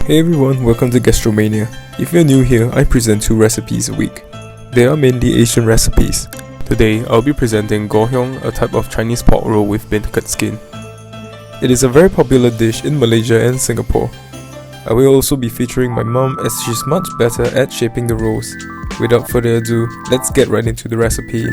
Hey everyone, welcome to Gastromania. If you're new here, I present 2 recipes a week. They are mainly Asian recipes. Today, I'll be presenting Ngoh Hiang, a type of Chinese pork roll with beancurd skin. It is a very popular dish in Malaysia and Singapore. I will also be featuring my mom as she's much better at shaping the rolls. Without further ado, let's get right into the recipe.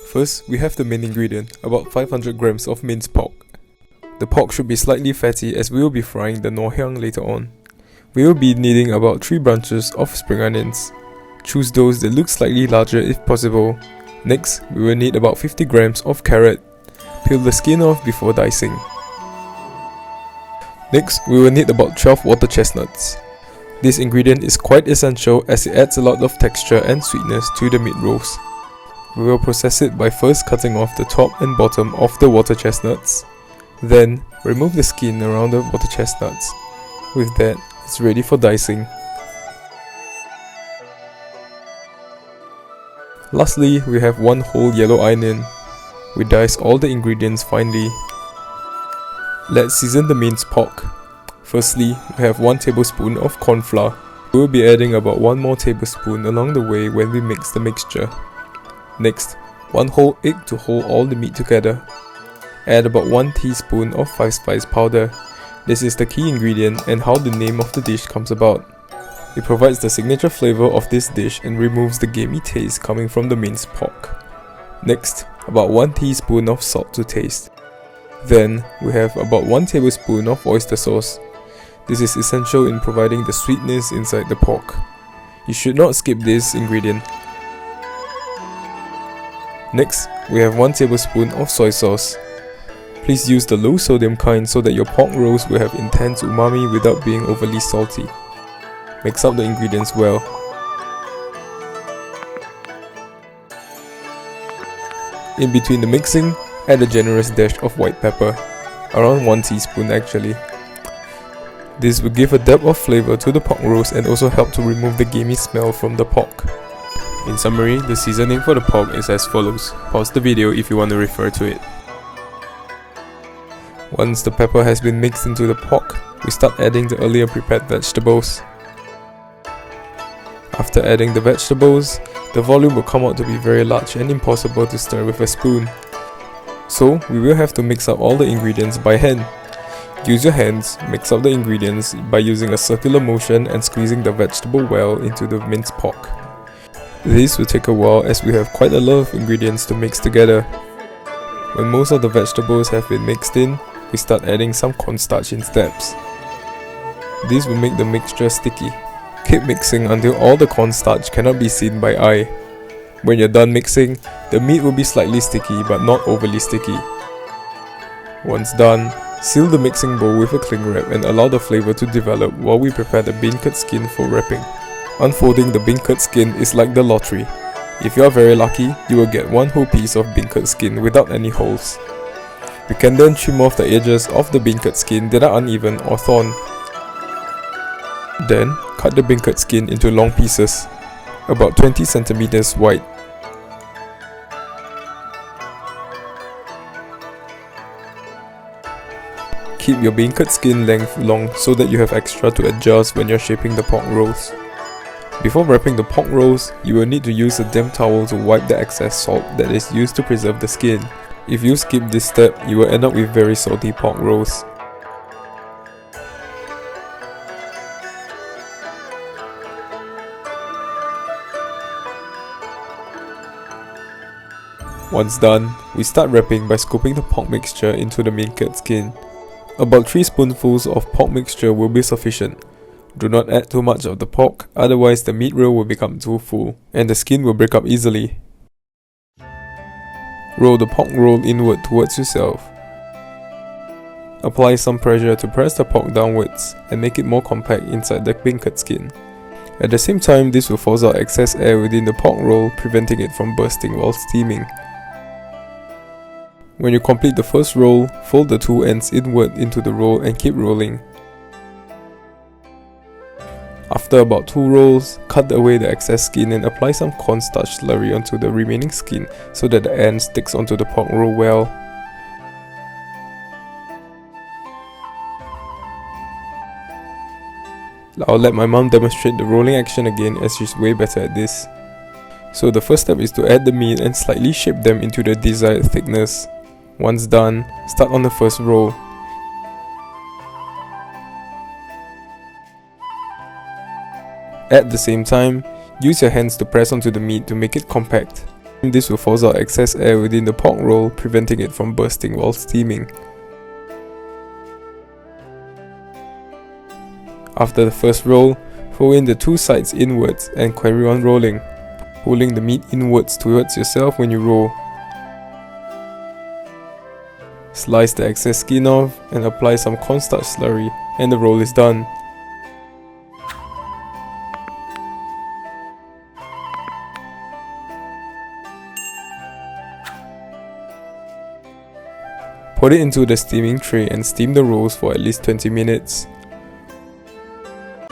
First, we have the main ingredient, about 500 grams of minced pork. The pork should be slightly fatty as we will be frying the Ngoh Hiang later on. We will be needing about 3 bunches of spring onions. Choose those that look slightly larger if possible. Next, we will need about 50 grams of carrot. Peel the skin off before dicing. Next, we will need about 12 water chestnuts. This ingredient is quite essential as it adds a lot of texture and sweetness to the meat rolls. We will process it by first cutting off the top and bottom of the water chestnuts. Then, remove the skin around the water chestnuts. With that, it's ready for dicing. Lastly, we have 1 whole yellow onion. We dice all the ingredients finely. Let's season the minced pork. Firstly, we have 1 tablespoon of cornflour. We will be adding about 1 more tablespoon along the way when we mix the mixture. Next, 1 whole egg to hold all the meat together. Add about 1 teaspoon of 5-spice powder. This is the key ingredient and how the name of the dish comes about. It provides the signature flavor of this dish and removes the gamey taste coming from the minced pork. Next, about 1 teaspoon of salt to taste. Then, we have about 1 tablespoon of oyster sauce. This is essential in providing the sweetness inside the pork. You should not skip this ingredient. Next, we have 1 tablespoon of soy sauce. Please use the low sodium kind so that your pork rolls will have intense umami without being overly salty. Mix up the ingredients well. In between the mixing, add a generous dash of white pepper, around 1 teaspoon actually. This will give a depth of flavor to the pork rolls and also help to remove the gamey smell from the pork. In summary, the seasoning for the pork is as follows. Pause the video if you want to refer to it. Once the pepper has been mixed into the pork, we start adding the earlier prepared vegetables. After adding the vegetables, the volume will come out to be very large and impossible to stir with a spoon. So, we will have to mix up all the ingredients by hand. Use your hands, mix up the ingredients by using a circular motion and squeezing the vegetable well into the minced pork. This will take a while as we have quite a lot of ingredients to mix together. When most of the vegetables have been mixed in, we start adding some cornstarch in steps. This will make the mixture sticky. Keep mixing until all the cornstarch cannot be seen by eye. When you're done mixing, the meat will be slightly sticky but not overly sticky. Once done, seal the mixing bowl with a cling wrap and allow the flavor to develop while we prepare the beancurd skin for wrapping. Unfolding the beancurd skin is like the lottery. If you are very lucky, you will get 1 whole piece of beancurd skin without any holes. We can then trim off the edges of the beancurd skin that are uneven or torn. Then, cut the beancurd skin into long pieces, about 20 centimeters wide. Keep your beancurd skin length long so that you have extra to adjust when you're shaping the pork rolls. Before wrapping the pork rolls, you will need to use a damp towel to wipe the excess salt that is used to preserve the skin. If you skip this step, you will end up with very salty pork rolls. Once done, we start wrapping by scooping the pork mixture into the beancurd skin. About 3 spoonfuls of pork mixture will be sufficient. Do not add too much of the pork, otherwise the meat roll will become too full, and the skin will break up easily. Roll the pork roll inward towards yourself. Apply some pressure to press the pork downwards, and make it more compact inside the beancurd skin. At the same time, this will force out excess air within the pork roll, preventing it from bursting while steaming. When you complete the first roll, fold the 2 ends inward into the roll and keep rolling. After about 2 rolls, cut away the excess skin and apply some cornstarch slurry onto the remaining skin so that the end sticks onto the pork roll well. I'll let my mum demonstrate the rolling action again as she's way better at this. So the first step is to add the meat and slightly shape them into the desired thickness. Once done, start on the first roll. At the same time, use your hands to press onto the meat to make it compact. This will force out excess air within the pork roll, preventing it from bursting while steaming. After the first roll, fold in the 2 sides inwards and carry on rolling, pulling the meat inwards towards yourself when you roll. Slice the excess skin off and apply some cornstarch slurry, and the roll is done. Put it into the steaming tray and steam the rolls for at least 20 minutes.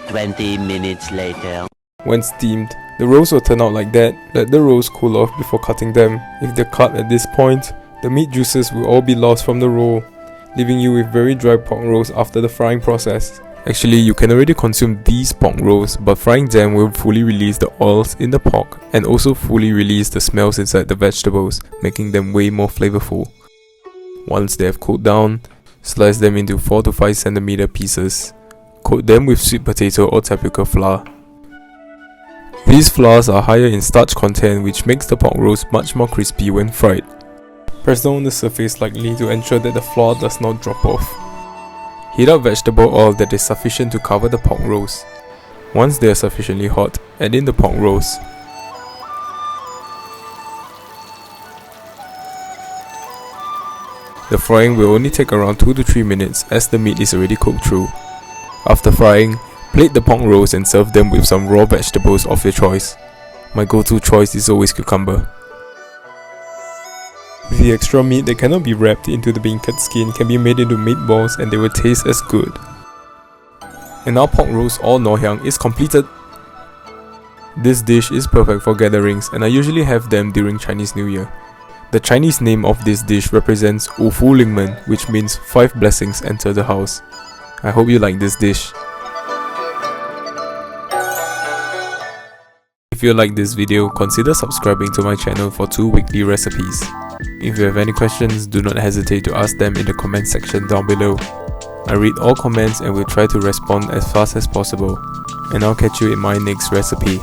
20 minutes later. When steamed, the rolls will turn out like that. Let the rolls cool off before cutting them. If they're cut at this point, the meat juices will all be lost from the roll, leaving you with very dry pork rolls after the frying process. Actually, you can already consume these pork rolls, but frying them will fully release the oils in the pork and also fully release the smells inside the vegetables, making them way more flavorful. Once they have cooled down, slice them into 4 to 5 cm pieces. Coat them with sweet potato or tapioca flour. These flours are higher in starch content, which makes the pork rolls much more crispy when fried. Press down on the surface lightly to ensure that the flour does not drop off. Heat up vegetable oil that is sufficient to cover the pork rolls. Once they are sufficiently hot, add in the pork rolls. The frying will only take around 2 to 3 minutes as the meat is already cooked through. After frying, plate the pork rolls and serve them with some raw vegetables of your choice. My go-to choice is always cucumber. The extra meat that cannot be wrapped into the bean cut skin can be made into meatballs and they will taste as good. And our pork roast or Ngoh Hiang is completed. This dish is perfect for gatherings and I usually have them during Chinese New Year. The Chinese name of this dish represents 五福临门, which means 5 blessings enter the house. I hope you like this dish. If you like this video, consider subscribing to my channel for 2 weekly recipes. If you have any questions, do not hesitate to ask them in the comment section down below. I read all comments and will try to respond as fast as possible. And I'll catch you in my next recipe.